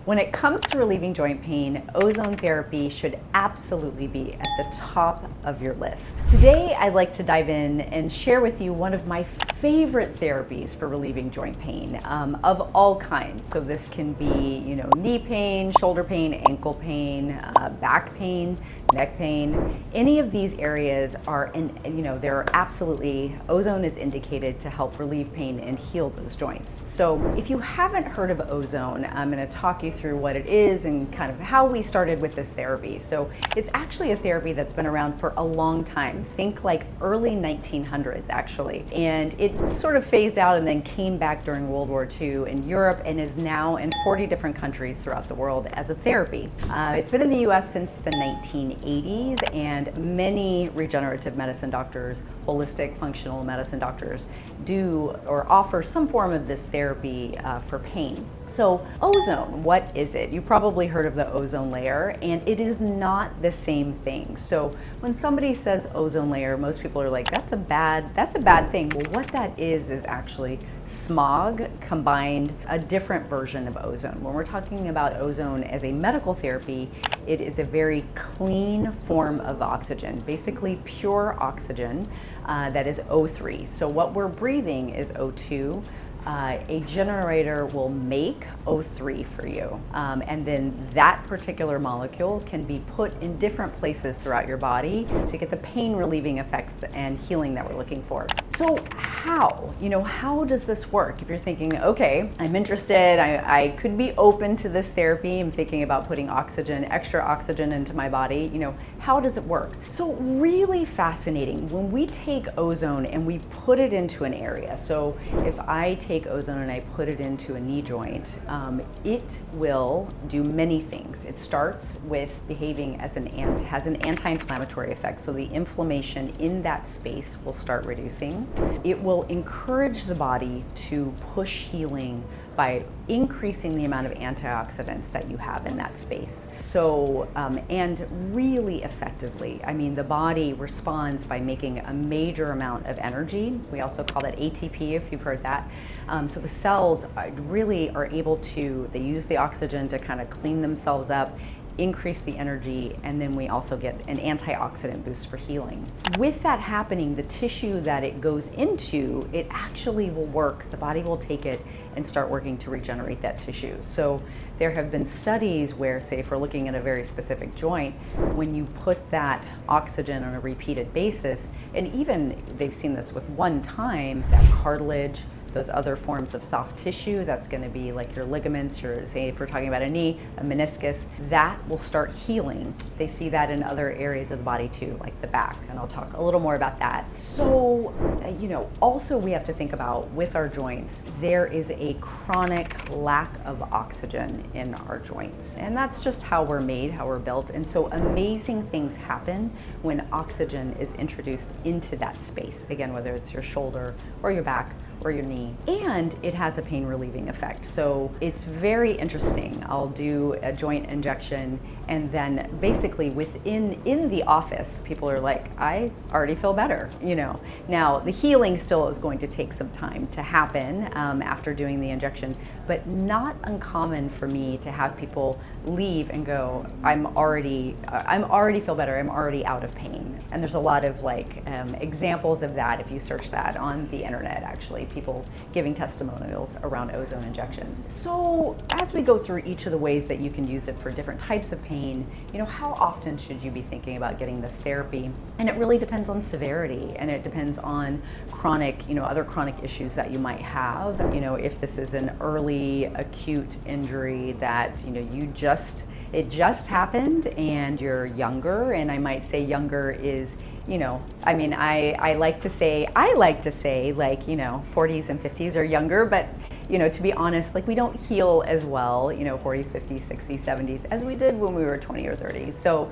When it comes to relieving joint pain, ozone therapy should absolutely be at the top of your list. Today, I'd like to dive in and share with you one of my favorite therapies for relieving joint pain of all kinds. So this can be, knee pain, shoulder pain, ankle pain, back pain, neck pain. Any of these areas are, they're absolutely, ozone is indicated to help relieve pain and heal those joints. So if you haven't heard of ozone, I'm going to talk you through what it is and kind of how we started with this therapy. So it's actually a therapy that's been around for a long time. Think like early 1900s actually. And it sort of phased out and then came back during World War II in Europe and is now in 40 different countries throughout the world as a therapy. It's been in the US since the 1980s, and many regenerative medicine doctors, holistic functional medicine doctors do or offer some form of this therapy for pain. So ozone, what is it? You've probably heard of the ozone layer, and it is not the same thing. So when somebody says ozone layer, most people are like, that's a bad thing. Well, what that is actually smog combined a different version of ozone. When we're talking about ozone as a medical therapy, it is a very clean form of oxygen, basically pure oxygen that is O3. So what we're breathing is O2. A generator will make O3 for you, and then that particular molecule can be put in different places throughout your body to get the pain relieving effects and healing that we're looking for. So how does this work? If you're thinking, okay, I'm interested, I could be open to this therapy, I'm thinking about putting extra oxygen into my body, how does it work? So really fascinating. When we take ozone and we put it into an area, so if I take ozone and I put it into a knee joint, it will do many things. It starts with behaving as has an anti-inflammatory effect, so the inflammation in that space will start reducing. It will encourage the body to push healing by increasing the amount of antioxidants that you have in that space. So, and really effectively, the body responds by making a major amount of energy. We also call that ATP, if you've heard that. So the cells really are able to, they use the oxygen to kind of clean themselves up, increase the energy, and then we also get an antioxidant boost for healing. With that happening, the tissue that it goes into, it actually will work. The body will take it and start working to regenerate that tissue. So there have been studies where, say, if we're looking at a very specific joint, when you put that oxygen on a repeated basis, and even they've seen this with one time, that cartilage, those other forms of soft tissue, that's going to be like your ligaments, say if we're talking about a knee, a meniscus, that will start healing. They see that in other areas of the body too, like the back, and I'll talk a little more about that. So, also we have to think about with our joints, there is a chronic lack of oxygen in our joints, and that's just how we're made, how we're built, and so amazing things happen when oxygen is introduced into that space, again, whether it's your shoulder or your back or your knee, and it has a pain relieving effect. So it's very interesting. I'll do a joint injection, and then basically in the office, people are like, I already feel better, Now the healing still is going to take some time to happen after doing the injection, but not uncommon for me to have people leave and go, I'm already feel better, I'm already out of pain. And there's a lot of examples of that if you search that on the internet, actually, people giving testimonials around ozone injections. So as we go through each of the ways that you can use it for different types of pain, how often should you be thinking about getting this therapy? And it really depends on severity, and it depends on chronic, other chronic issues that you might have. If this is an early acute injury that, it just happened and you're younger, and I might say younger is, I like to say 40s and 50s are younger, but to be honest, we don't heal as well, 40s, 50s, 60s, 70s as we did when we were 20 or 30. So,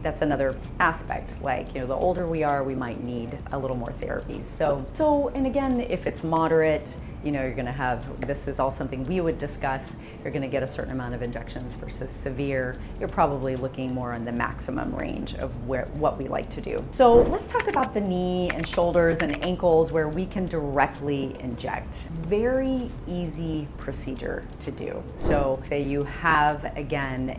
that's another aspect. The older we are, we might need a little more therapies. So, and again, if it's moderate, you're going to have, this is all something we would discuss, you're going to get a certain amount of injections versus severe. You're probably looking more on the maximum range of what we like to do. So let's talk about the knee and shoulders and ankles where we can directly inject. Very easy procedure to do. So say you have, again,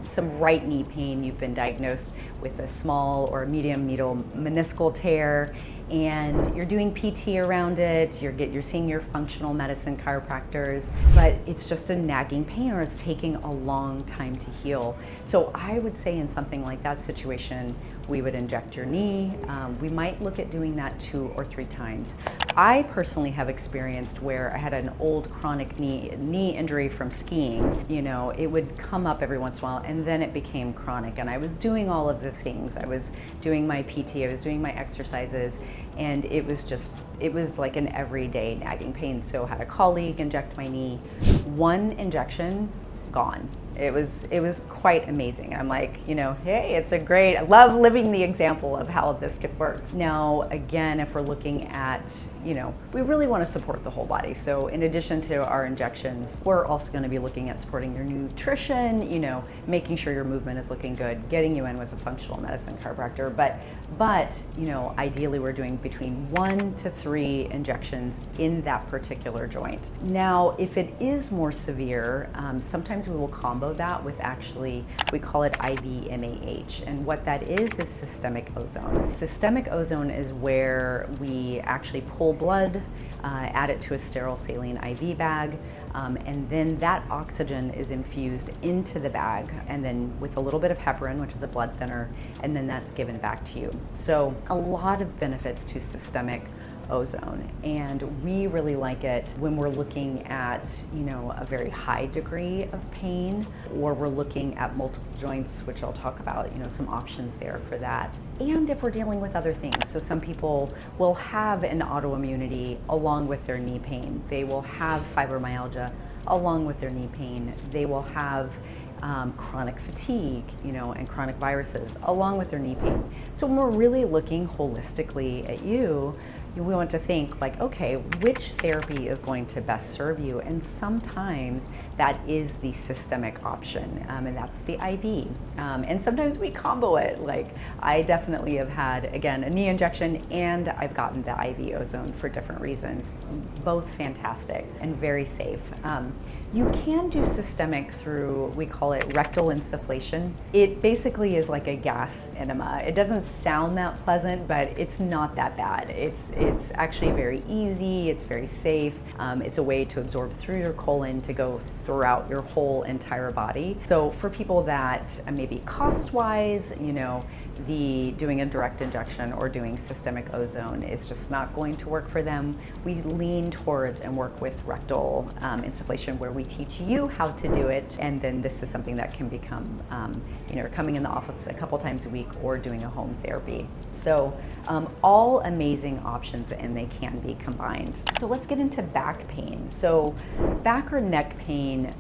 some right knee pain, you've been diagnosed with a small or medium medial meniscal tear, and you're doing PT around it, you're seeing your functional medicine chiropractors, but it's just a nagging pain or it's taking a long time to heal. So I would say in something like that situation, we would inject your knee. We might look at doing that 2 or 3 times. I personally have experienced where I had an old chronic knee injury from skiing. It would come up every once in a while, and then it became chronic. And I was doing all of the things. I was doing my PT, I was doing my exercises, and it was like an everyday nagging pain. So I had a colleague inject my knee. 1 injection, gone. It was quite amazing. I'm like, hey, I love living the example of how this could work. Now, again, if we're looking at, we really want to support the whole body. So in addition to our injections, we're also going to be looking at supporting your nutrition, making sure your movement is looking good, getting you in with a functional medicine chiropractor. But ideally we're doing between 1 to 3 injections in that particular joint. Now, if it is more severe, sometimes we will combo that with we call it IV MAH, and what that is systemic ozone. Systemic ozone is where we actually pull blood, add it to a sterile saline IV bag, and then that oxygen is infused into the bag, and then with a little bit of heparin, which is a blood thinner, and then that's given back to you. So a lot of benefits to systemic ozone, and we really like it when we're looking at a very high degree of pain, or we're looking at multiple joints, which I'll talk about, some options there for that. And if we're dealing with other things, so some people will have an autoimmunity along with their knee pain, they will have fibromyalgia along with their knee pain, they will have chronic fatigue, and chronic viruses along with their knee pain. So when we're really looking holistically at you, we want to think like, okay, which therapy is going to best serve you? And sometimes that is the systemic option, and that's the IV. And sometimes we combo it. Like I definitely have had, again, a knee injection, and I've gotten the IV ozone for different reasons. Both fantastic and very safe. You can do systemic through, we call it rectal insufflation. It basically is like a gas enema. It doesn't sound that pleasant, but it's not that bad. It's actually very easy, it's very safe. It's a way to absorb through your colon to go throughout your whole entire body. So for people that maybe cost-wise, doing a direct injection or doing systemic ozone is just not going to work for them, we lean towards and work with rectal insufflation, where we teach you how to do it, and then this is something that can become, coming in the office a couple times a week or doing a home therapy. So all amazing options, and they can be combined. So let's get into back pain. So back or neck pain,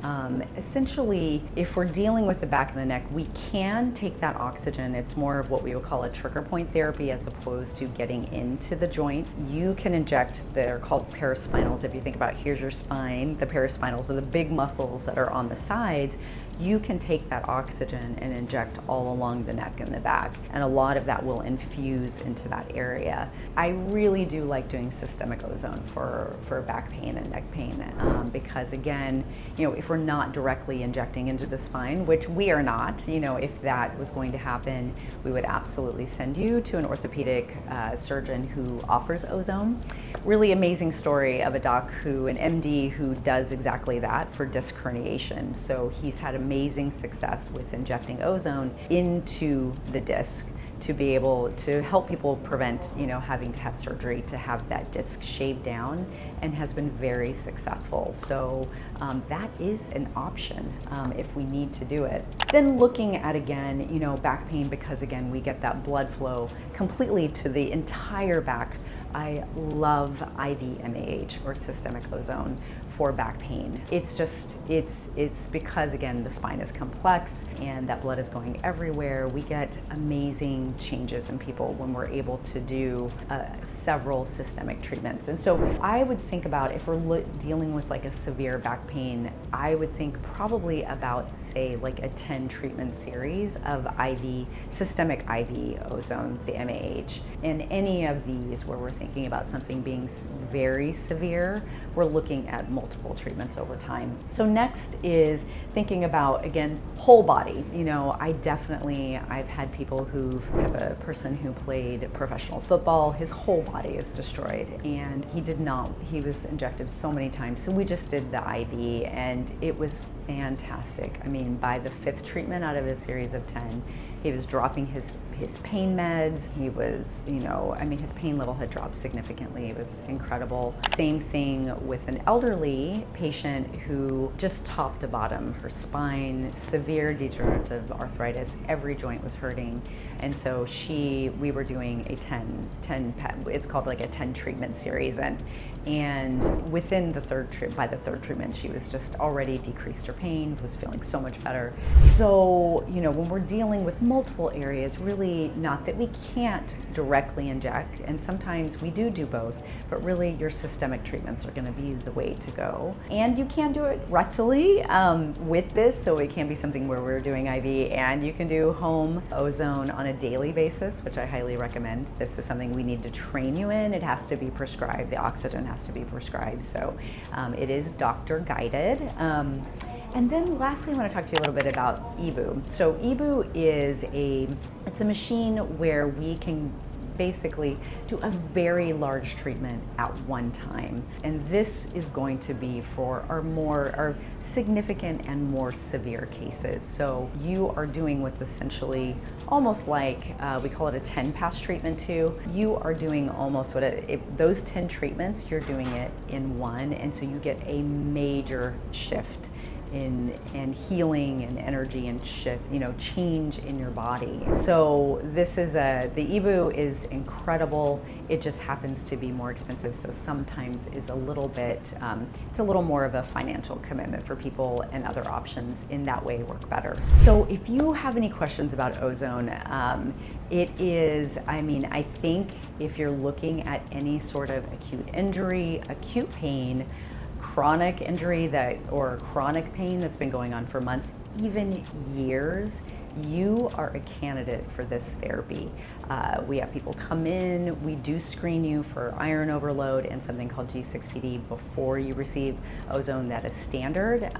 essentially, if we're dealing with the back of the neck, we can take that oxygen. It's more of what we would call a trigger point therapy as opposed to getting into the joint. You can inject, they're called paraspinals. If you think about, here's your spine, the paraspinals are the big muscles that are on the sides. You can take that oxygen and inject all along the neck and the back, and a lot of that will infuse into that area. I really do like doing systemic ozone for back pain and neck pain, because again, if we're not directly injecting into the spine, which we are not, if that was going to happen, we would absolutely send you to an orthopedic surgeon who offers ozone. Really amazing story of an MD who does exactly that for disc herniation. So he's had amazing success with injecting ozone into the disc to be able to help people prevent, having to have surgery to have that disc shaved down, and has been very successful. So that is an option if we need to do it. Then looking at, again, back pain, because again, we get that blood flow completely to the entire back I love IV MAH, or systemic ozone, for back pain. It's because, again, the spine is complex and that blood is going everywhere. We get amazing changes in people when we're able to do several systemic treatments. And so I would think about, if we're dealing with like a severe back pain, I would think probably about, say, like a 10 treatment series of systemic IV ozone, the MAH. And any of these where we're thinking about something being very severe, we're looking at multiple treatments over time. So next is thinking about, again, whole body. I've had people have a person who played professional football, his whole body is destroyed, and he was injected so many times. So we just did the IV, and it was fantastic. I mean, by the 5th treatment out of a series of 10, he was dropping his pain meds. He was, his pain level had dropped significantly. It was incredible. Same thing with an elderly patient who just top to bottom, her spine, severe degenerative arthritis, every joint was hurting. And so we were doing a 10, it's called like a 10 treatment series. And within by the third treatment, she was just already decreased her pain, was feeling so much better. So, when we're dealing with multiple areas, really, not that we can't directly inject, and sometimes we do both, but really your systemic treatments are gonna be the way to go. And you can do it rectally with this, so it can be something where we're doing IV, and you can do home ozone on a daily basis, which I highly recommend. This is something we need to train you in. It has to be prescribed. The oxygen has to be prescribed, so it is doctor guided. And then lastly, I want to talk to you a little bit about EBU. So EBU it's a machine where we can basically do a very large treatment at one time. And this is going to be for our significant and more severe cases. So you are doing what's essentially almost like, we call it a 10-pass treatment too. You are doing almost those 10 treatments, you're doing it in one. And so you get a major shift in healing and energy and shift, change in your body. So the EBU is incredible. It just happens to be more expensive, so sometimes is a little bit, it's a little more of a financial commitment for people, and other options in that way work better. So if you have any questions about ozone, I think if you're looking at any sort of acute injury, acute pain, chronic injury or chronic pain that's been going on for months, even years, you are a candidate for this therapy. We have people come in, we do screen you for iron overload and something called G6PD before you receive ozone. That is standard,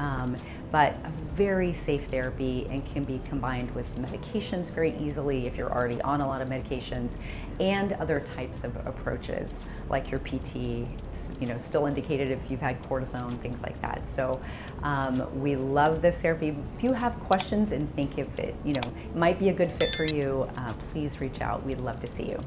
but a very safe therapy, and can be combined with medications very easily if you're already on a lot of medications, and other types of approaches like your PT, still indicated if you've had cortisone, things like that. So we love this therapy. If you have questions and think if it might be a good fit for you, please reach out. We'd love to see you.